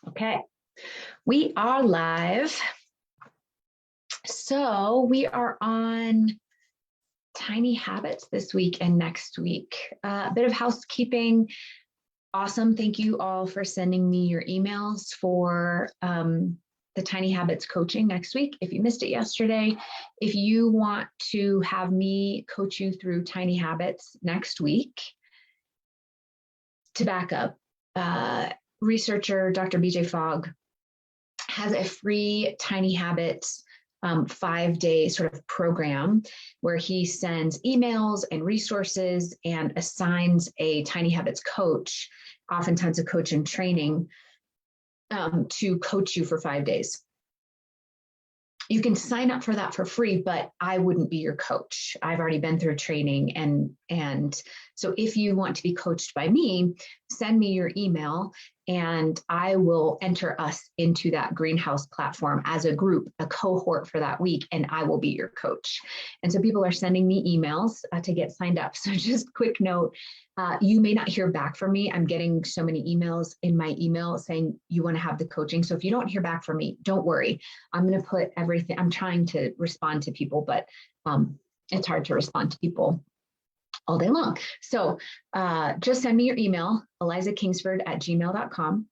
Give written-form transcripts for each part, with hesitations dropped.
Okay, we are live. So we are on tiny habits this week and next week. A bit of housekeeping. Awesome. Thank you all for sending me your emails for the Tiny Habits coaching next week. If you missed it yesterday, if you want to have me coach you through tiny habits next week, to back up, researcher Dr. BJ Fogg has a free Tiny Habits 5-day sort of program where he sends emails and resources and assigns a Tiny Habits coach, oftentimes a coach in training, to coach you for 5 days. You can sign up for that for free, but I wouldn't be your coach. I've already been through training. And so if you want to be coached by me, send me your email and I will enter us into that greenhouse platform as a group, a cohort for that week, and I will be your coach. And so people are sending me emails to get signed up. So just quick note, you may not hear back from me. I'm getting so many emails in my email saying you want to have the coaching. So if you don't hear back from me, don't worry. I'm going to put everything, I'm trying to respond to people, but it's hard to respond to people all day long. So just send me your email, elizakingsford@gmail.com,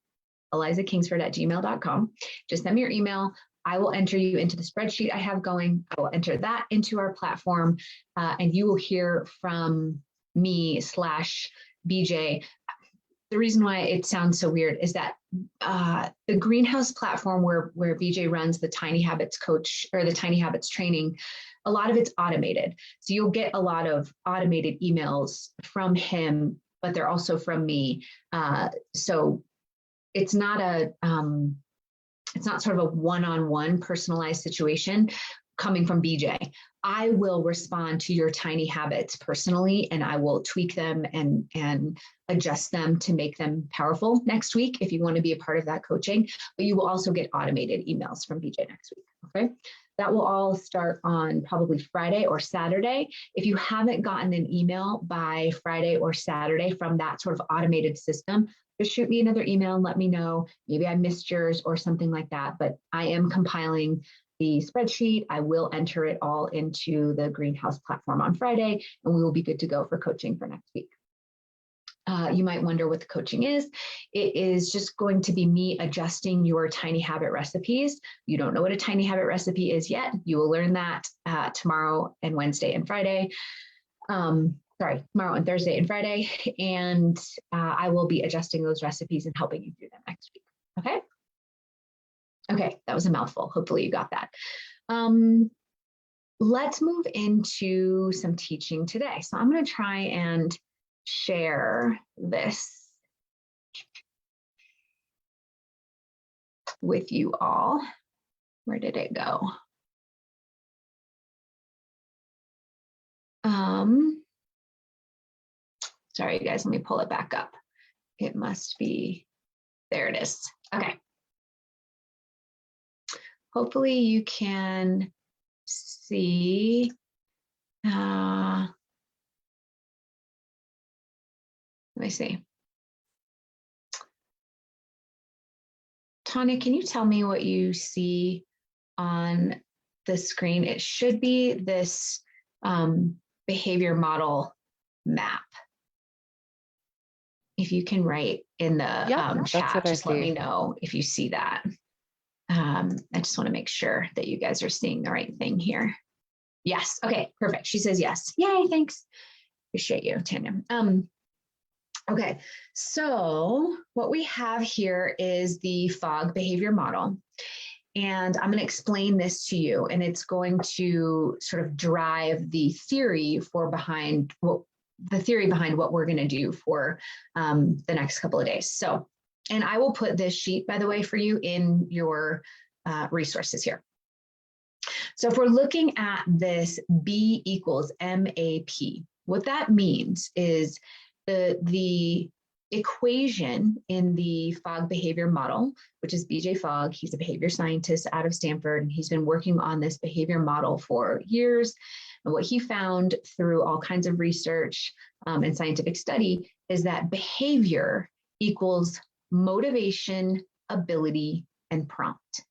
elizakingsford@gmail.com. Just send me your email. I will enter you into the spreadsheet I have going. I will enter that into our platform, and you will hear from me/BJ. The reason why it sounds so weird is that the greenhouse platform where BJ runs the Tiny Habits coach or the Tiny Habits training, a lot of it's automated. So you'll get a lot of automated emails from him, but they're also from me. So it's not sort of a one-on-one personalized situation coming from BJ. I will respond to your tiny habits personally, and I will tweak them and adjust them to make them powerful next week if you want to be a part of that coaching. But you will also get automated emails from BJ next week. Okay. That will all start on probably Friday or Saturday. If you haven't gotten an email by Friday or Saturday from that sort of automated system, just shoot me another email and let me know. Maybe I missed yours or something like that, but I am compiling the spreadsheet. I will enter it all into the greenhouse platform on Friday, and we will be good to go for coaching for next week. You might wonder what the coaching is. It is just going to be me adjusting your tiny habit recipes. You don't know what a tiny habit recipe is yet. You will learn that tomorrow and Wednesday and Friday. Tomorrow and Thursday and Friday. And I will be adjusting those recipes and helping you do them next week. Okay. Okay, that was a mouthful. Hopefully you got that. Let's move into some teaching today. So I'm going to try and share this with you all. Where did it go? Sorry, guys, let me pull it back up. It must be, there it is. Okay. Hopefully you can see. Let me see. Tanya, can you tell me what you see on the screen? It should be this behavior model map. If you can write in the chat, just let me know if you see that. I just want to make sure that you guys are seeing the right thing here. Yes. Okay, perfect. She says yes. Yay, thanks. Appreciate you, Tanya. Okay, so what we have here is the Fogg behavior model. And I'm going to explain this to you, and it's going to sort of drive the theory behind what we're going to do for the next couple of days. So, and I will put this sheet, by the way, for you in your resources here. So if we're looking at this B equals MAP, what that means is the equation in the Fogg behavior model, which is BJ Fogg. He's a behavior scientist out of Stanford, and he's been working on this behavior model for years. And what he found through all kinds of research and scientific study is that behavior equals motivation, ability, and prompt.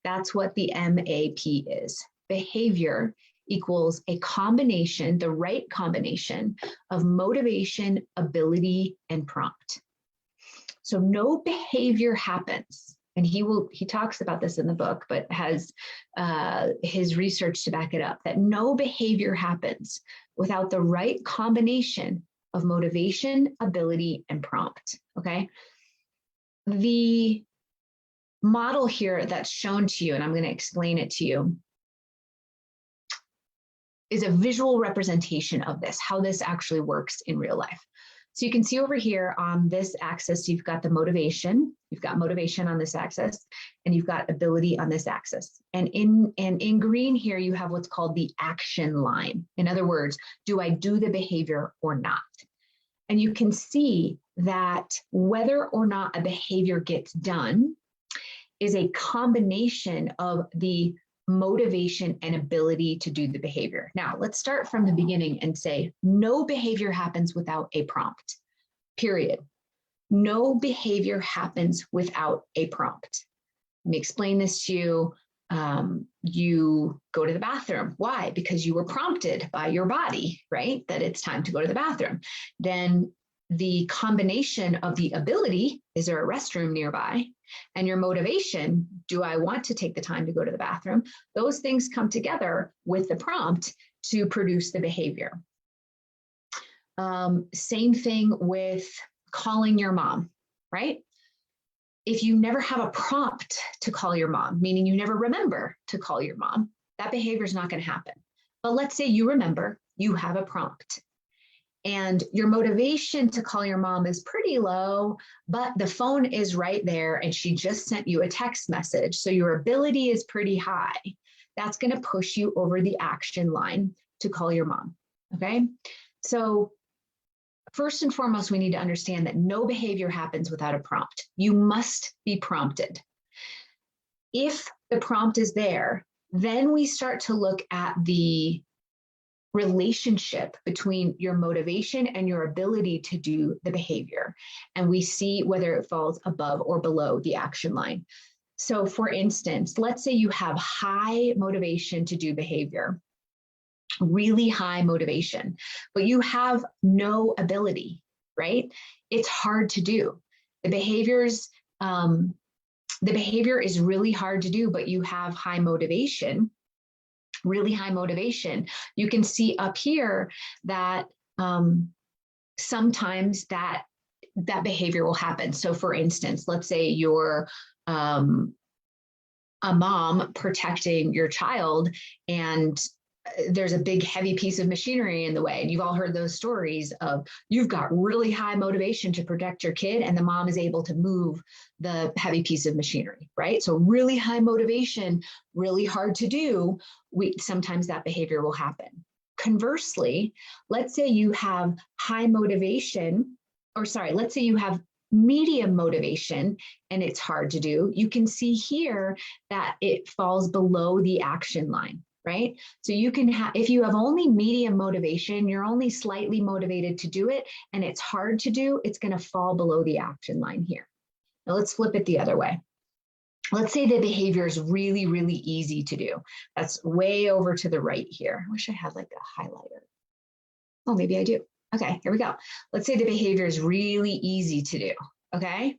That's what the MAP is. Behavior equals a combination, the right combination of motivation, ability, and prompt. So no behavior happens, and he talks about this in the book, but has his research to back it up, that no behavior happens without the right combination of motivation, ability, and prompt, okay? The model here that's shown to you, and I'm going to explain it to you, is a visual representation of this, how this actually works in real life. So you can see over here on this axis, you've got the motivation, you've got motivation on this axis, and you've got ability on this axis. And in green here, you have what's called the action line. In other words, do I do the behavior or not? And you can see that whether or not a behavior gets done is a combination of the motivation and ability to do the behavior. Now, let's start from the beginning and say no behavior happens without a prompt, period. No behavior happens without a prompt. Let me explain this to you. You go to the bathroom. Why? Because you were prompted by your body, right? That it's time to go to the bathroom. Then the combination of the ability, is there a restroom nearby? And your motivation, do I want to take the time to go to the bathroom? Those things come together with the prompt to produce the behavior. Same thing with calling your mom, right? If you never have a prompt to call your mom, meaning you never remember to call your mom, that behavior is not going to happen. But let's say you remember, you have a prompt. And your motivation to call your mom is pretty low, but the phone is right there and she just sent you a text message. So your ability is pretty high. That's going to push you over the action line to call your mom. Okay. So first and foremost, we need to understand that no behavior happens without a prompt. You must be prompted. If the prompt is there, then we start to look at the relationship between your motivation and your ability to do the behavior. And we see whether it falls above or below the action line. So for instance, let's say you have high motivation to do behavior, really high motivation, but you have no ability, right? It's hard to do. The behavior is really hard to do, but you have high motivation, really high motivation. You can see up here that sometimes that behavior will happen. So for instance, let's say you're a mom protecting your child and there's a big heavy piece of machinery in the way. And you've all heard those stories of you've got really high motivation to protect your kid and the mom is able to move the heavy piece of machinery, right? So really high motivation, really hard to do. Sometimes that behavior will happen. Conversely, let's say you have high motivation, let's say you have medium motivation and it's hard to do. You can see here that it falls below the action line. Right? So you can have, if you have only medium motivation, you're only slightly motivated to do it and it's hard to do, it's going to fall below the action line here. Now let's flip it the other way. Let's say the behavior is really, really easy to do. That's way over to the right here. I wish I had like a highlighter. Oh, maybe I do. Okay, here we go. Let's say the behavior is really easy to do. Okay.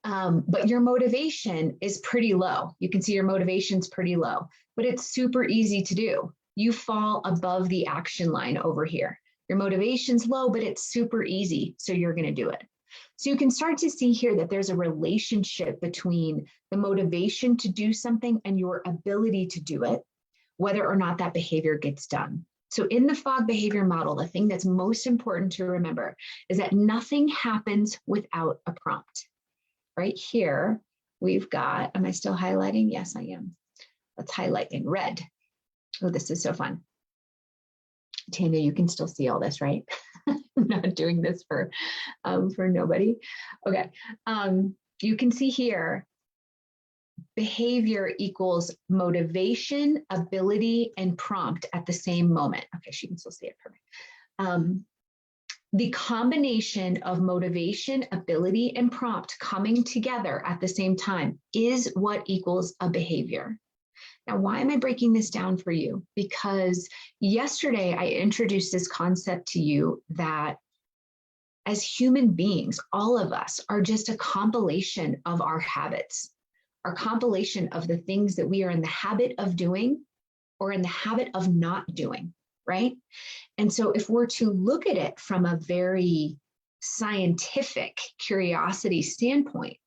But your motivation is pretty low. You can see your motivation's pretty low, but it's super easy to do. You fall above the action line over here. Your motivation's low, but it's super easy, so you're going to do it. So you can start to see here that there's a relationship between the motivation to do something and your ability to do it, whether or not that behavior gets done. So in the FOG behavior model, the thing that's most important to remember is that nothing happens without a prompt. Right here, we've got, am I still highlighting? Yes, I am. Let's highlight in red. Oh, this is so fun. Tanya, you can still see all this, right? I'm not doing this for nobody. Okay, you can see here, behavior equals motivation, ability, and prompt at the same moment. Okay, she can still see it perfect. The combination of motivation, ability, and prompt coming together at the same time is what equals a behavior. Now, why am I breaking this down for you? Because yesterday I introduced this concept to you that as human beings, all of us are just a compilation of our habits, our compilation of the things that we are in the habit of doing or in the habit of not doing, right? And so if we're to look at it from a very scientific curiosity standpoint,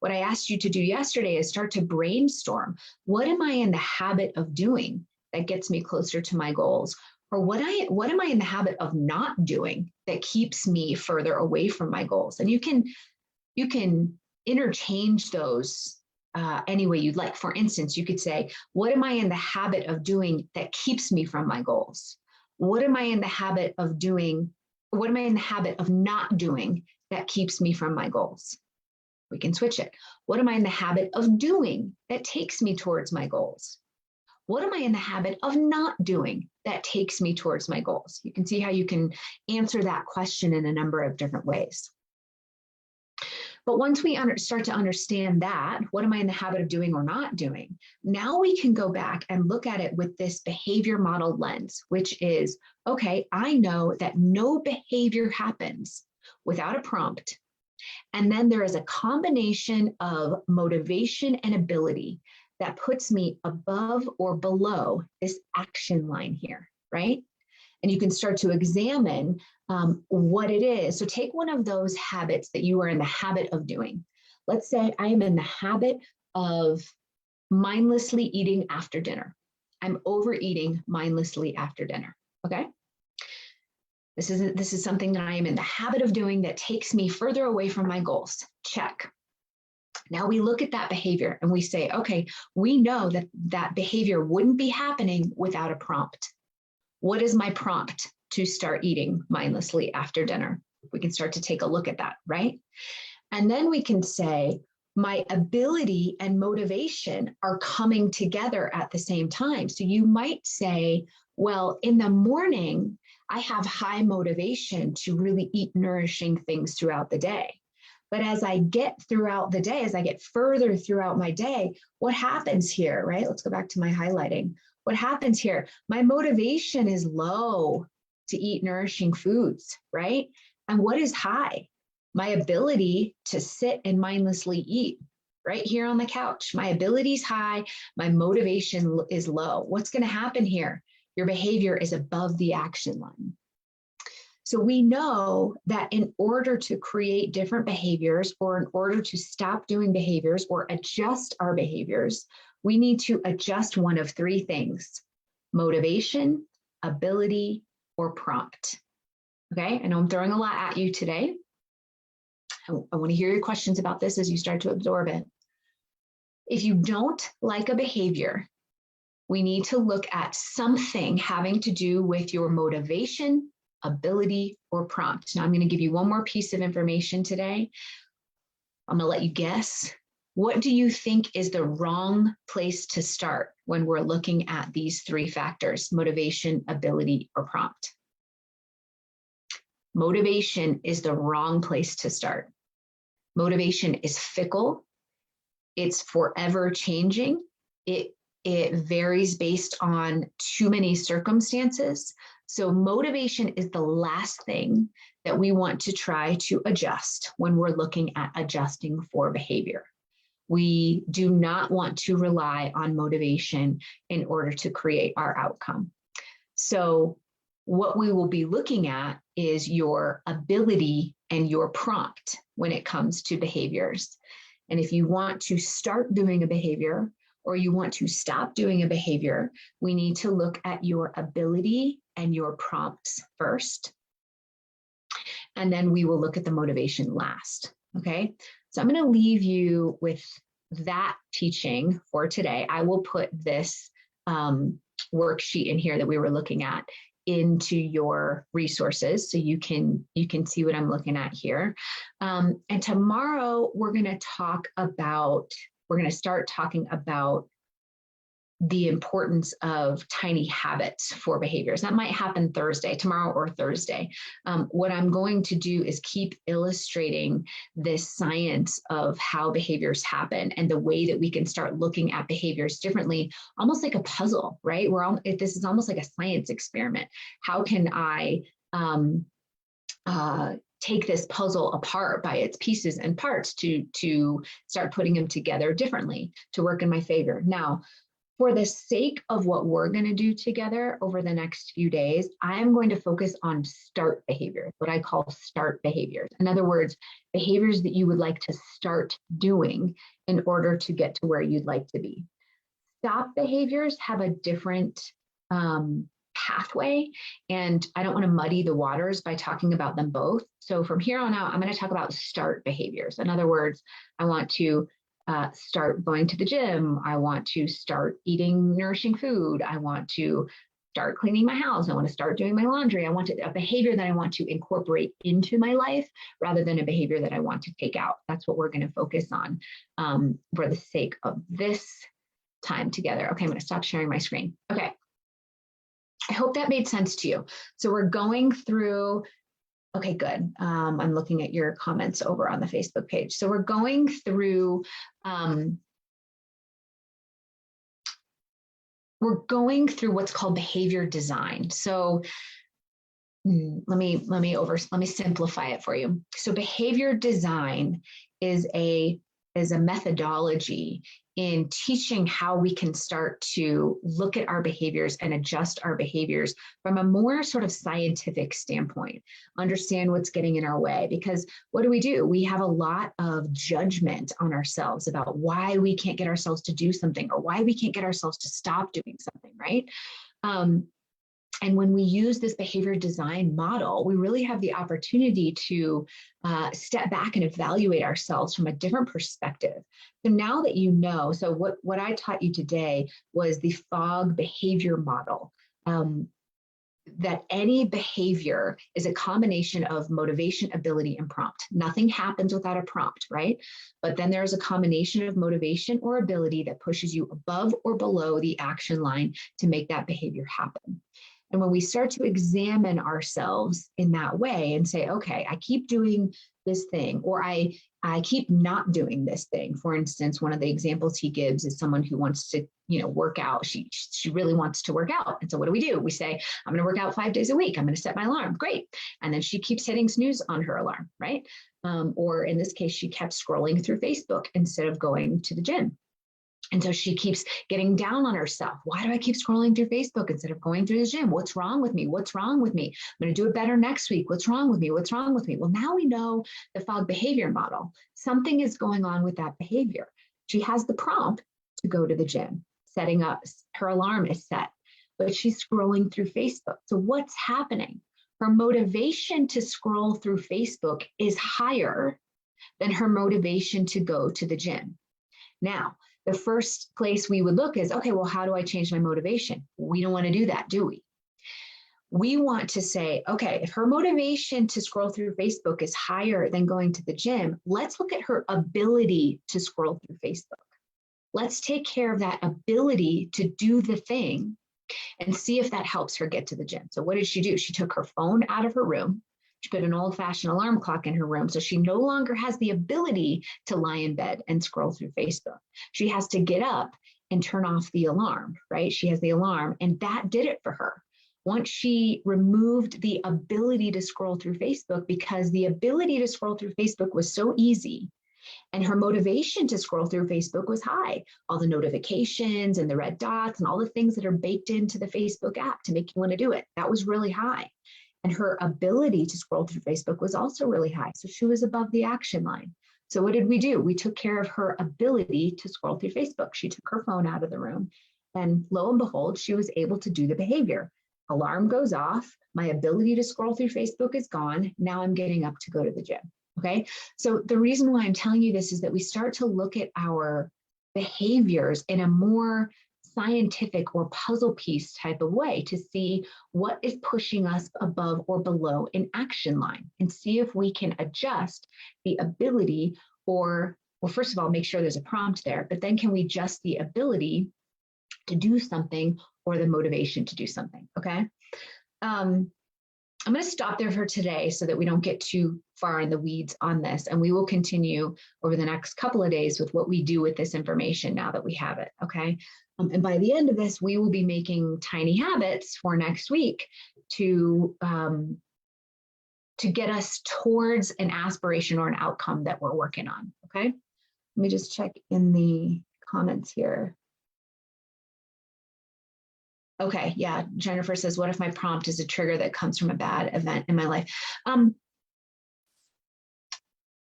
what I asked you to do yesterday is start to brainstorm. What am I in the habit of doing that gets me closer to my goals? Or what am I in the habit of not doing that keeps me further away from my goals? And you can interchange those any way you'd like. For instance, you could say, what am I in the habit of doing that keeps me from my goals? What am I in the habit of doing? What am I in the habit of not doing that keeps me from my goals? We can switch it. What am I in the habit of doing that takes me towards my goals? What am I in the habit of not doing that takes me towards my goals? You can see how you can answer that question in a number of different ways. But once we start to understand that, what am I in the habit of doing or not doing? Now we can go back and look at it with this behavior model lens, which is, okay, I know that no behavior happens without a prompt. And then there is a combination of motivation and ability that puts me above or below this action line here, right? And you can start to examine what it is. So take one of those habits that you are in the habit of doing. Let's say I am in the habit of mindlessly eating after dinner. I'm overeating mindlessly after dinner, okay? This is something that I am in the habit of doing that takes me further away from my goals. Check. Now we look at that behavior and we say, okay, we know that that behavior wouldn't be happening without a prompt. What is my prompt to start eating mindlessly after dinner? We can start to take a look at that, right? And then we can say, my ability and motivation are coming together at the same time. So you might say, well, in the morning, I have high motivation to really eat nourishing things throughout the day. But as I get throughout the day, as I get further throughout my day, what happens here, right? Let's go back to my highlighting. What happens here? My motivation is low to eat nourishing foods, right? And what is high? My ability to sit and mindlessly eat right here on the couch. My ability is high. My motivation is low. What's going to happen here? Your behavior is above the action line. So we know that in order to create different behaviors or in order to stop doing behaviors or adjust our behaviors, we need to adjust one of three things: motivation, ability, or prompt. Okay, I know I'm throwing a lot at you today. I want to hear your questions about this as you start to absorb it. If you don't like a behavior, we need to look at something having to do with your motivation, ability, or prompt. Now I'm going to give you one more piece of information today. I'm going to let you guess. What do you think is the wrong place to start when we're looking at these three factors: motivation, ability, or prompt? Motivation is the wrong place to start. Motivation is fickle. It's forever changing. It varies based on too many circumstances. So motivation is the last thing that we want to try to adjust when we're looking at adjusting for behavior. We do not want to rely on motivation in order to create our outcome. So what we will be looking at is your ability and your prompt when it comes to behaviors. And if you want to start doing a behavior or you want to stop doing a behavior, we need to look at your ability and your prompts first. And then we will look at the motivation last, okay? So I'm going to leave you with that teaching for today. I will put this worksheet in here that we were looking at into your resources so you can see what I'm looking at here. And tomorrow we're going to start talking about the importance of tiny habits for behaviors. That might happen tomorrow or Thursday. What I'm going to do is keep illustrating this science of how behaviors happen and the way that we can start looking at behaviors differently, almost like a puzzle, right? This is almost like a science experiment. How can I take this puzzle apart by its pieces and parts to start putting them together differently to work in my favor? Now, for the sake of what we're going to do together over the next few days, I'm going to focus on start behaviors, what I call start behaviors. In other words, behaviors that you would like to start doing in order to get to where you'd like to be. Stop behaviors have a different pathway, and I don't want to muddy the waters by talking about them both. So from here on out, I'm going to talk about start behaviors. In other words, I want to start going to the gym. I want to start eating nourishing food. I want to start cleaning my house. I want to start doing my laundry. I want a behavior that I want to incorporate into my life rather than a behavior that I want to take out. That's what we're going to focus on for the sake of this time together. Okay, I'm going to stop sharing my screen. Okay. I hope that made sense to you. So we're going through. Okay, good. I'm looking at your comments over on the Facebook page. So we're going through what's called behavior design. So let me simplify it for you. So behavior design is a methodology in teaching how we can start to look at our behaviors and adjust our behaviors from a more sort of scientific standpoint, understand what's getting in our way. Because what do? We have a lot of judgment on ourselves about why we can't get ourselves to do something or why we can't get ourselves to stop doing something, right? And when we use this behavior design model, we really have the opportunity to step back and evaluate ourselves from a different perspective. So now that you know, so what I taught you today was the FOG behavior model, that any behavior is a combination of motivation, ability, and prompt. Nothing happens without a prompt, right? But then there's a combination of motivation or ability that pushes you above or below the action line to make that behavior happen. And when we start to examine ourselves in that way and say, okay, I keep doing this thing, or I keep not doing this thing. For instance, one of the examples he gives is someone who wants to, work out. She really wants to work out. And so what do? We say, I'm going to work out 5 days a week. I'm going to set my alarm. Great. And then she keeps hitting snooze on her alarm, right? Or in this case, she kept scrolling through Facebook instead of going to the gym. And so she keeps getting down on herself. Why do I keep scrolling through Facebook instead of going through the gym? What's wrong with me? What's wrong with me? I'm going to do it better next week. What's wrong with me? What's wrong with me? Well, now we know the FOG behavior model. Something is going on with that behavior. She has the prompt to go to the gym, setting up, her alarm is set, but she's scrolling through Facebook. So what's happening? Her motivation to scroll through Facebook is higher than her motivation to go to the gym. Now, the first place we would look is, okay, well, how do I change my motivation? We don't want to do that, do we? We want to say, okay, if her motivation to scroll through Facebook is higher than going to the gym, let's look at her ability to scroll through Facebook. Let's take care of that ability to do the thing and see if that helps her get to the gym. So what did she do? She took her phone out of her room. She put an old-fashioned alarm clock in her room, so she no longer has the ability to lie in bed and scroll through Facebook. She has to get up and turn off the alarm, right? She has the alarm, and that did it for her. Once she removed the ability to scroll through Facebook, because the ability to scroll through Facebook was so easy, and her motivation to scroll through Facebook was high. All the notifications and the red dots and all the things that are baked into the Facebook app to make you want to do it, that was really high. And her ability to scroll through Facebook was also really high. So she was above the action line. So what did we do? We took care of her ability to scroll through Facebook. She took her phone out of the room, and lo and behold, she was able to do the behavior. Alarm goes off. My ability to scroll through Facebook is gone. Now I'm getting up to go to the gym. Okay. So the reason why I'm telling you this is that we start to look at our behaviors in a more scientific or puzzle piece type of way to see what is pushing us above or below an action line and see if we can adjust the ability, or, well, first of all, make sure there's a prompt there, but then can we adjust the ability to do something or the motivation to do something. Okay. I'm going to stop there for today so that we don't get too far in the weeds on this. And we will continue over the next couple of days with what we do with this information now that we have it. Okay. And by the end of this, we will be making tiny habits for next week to get us towards an aspiration or an outcome that we're working on. Okay. Let me just check in the comments here. Okay, yeah, Jennifer says, what if my prompt is a trigger that comes from a bad event in my life?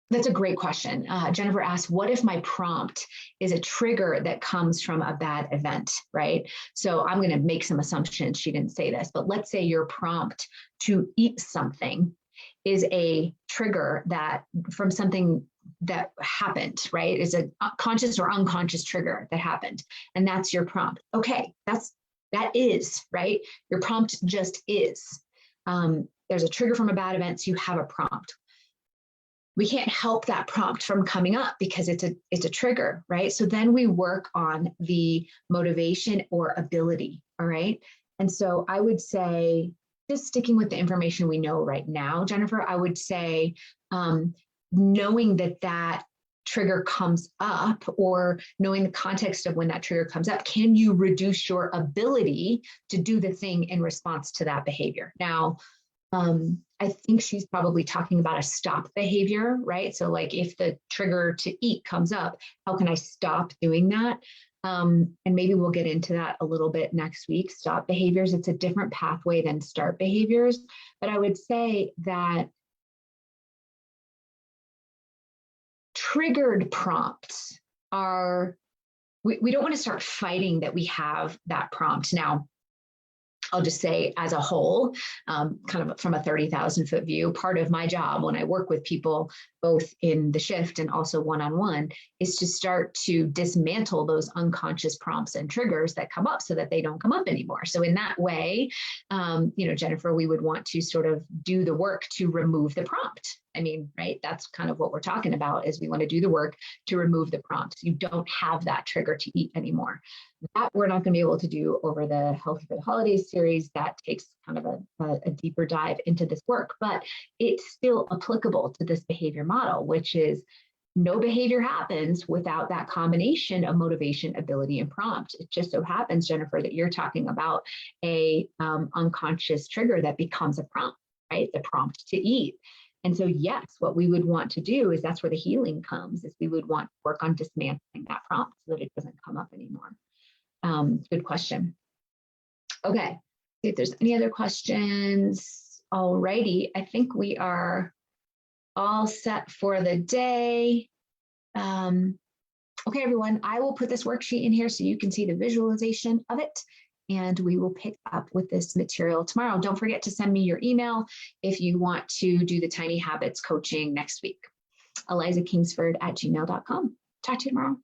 That's a great question. Jennifer asked, what if my prompt is a trigger that comes from a bad event, right? So I'm going to make some assumptions. She didn't say this, but let's say your prompt to eat something is a trigger that from something that happened, right? It's a conscious or unconscious trigger that happened. And that's your prompt. Okay, that is, right? Your prompt just is. There's a trigger from a bad event, so you have a prompt. We can't help that prompt from coming up because it's a trigger, right? So then we work on the motivation or ability, all right? And so I would say, just sticking with the information we know right now, Jennifer, I would say knowing that trigger comes up, or knowing the context of when that trigger comes up, can you reduce your ability to do the thing in response to that behavior? Now, I think she's probably talking about a stop behavior, right? So like if the trigger to eat comes up, how can I stop doing that? And maybe we'll get into that a little bit next week. Stop behaviors, it's a different pathway than start behaviors. But I would say that triggered prompts are, we don't want to start fighting that we have that prompt. Now, I'll just say as a whole, kind of from a 30,000 foot view, part of my job when I work with people, both in the shift and also one-on-one, is to start to dismantle those unconscious prompts and triggers that come up so that they don't come up anymore. So in that way, Jennifer, we would want to sort of do the work to remove the prompt. I mean, right, that's kind of what we're talking about, is we want to do the work to remove the prompt. You don't have that trigger to eat anymore. That we're not going to be able to do over the Healthy for the Holidays series. That takes kind of a deeper dive into this work, but it's still applicable to this behavior model, which is no behavior happens without that combination of motivation, ability, and prompt. It just so happens, Jennifer, that you're talking about a unconscious trigger that becomes a prompt, right? The prompt to eat. And so, yes, what we would want to do is that's where the healing comes, is we would want to work on dismantling that prompt so that it doesn't come up anymore. Good question. Okay, see if there's any other questions. All righty, I think we are all set for the day. Okay, everyone, I will put this worksheet in here so you can see the visualization of it, and we will pick up with this material tomorrow. Don't forget to send me your email if you want to do the Tiny Habits coaching next week. ElizaKingsford@gmail.com. Talk to you tomorrow.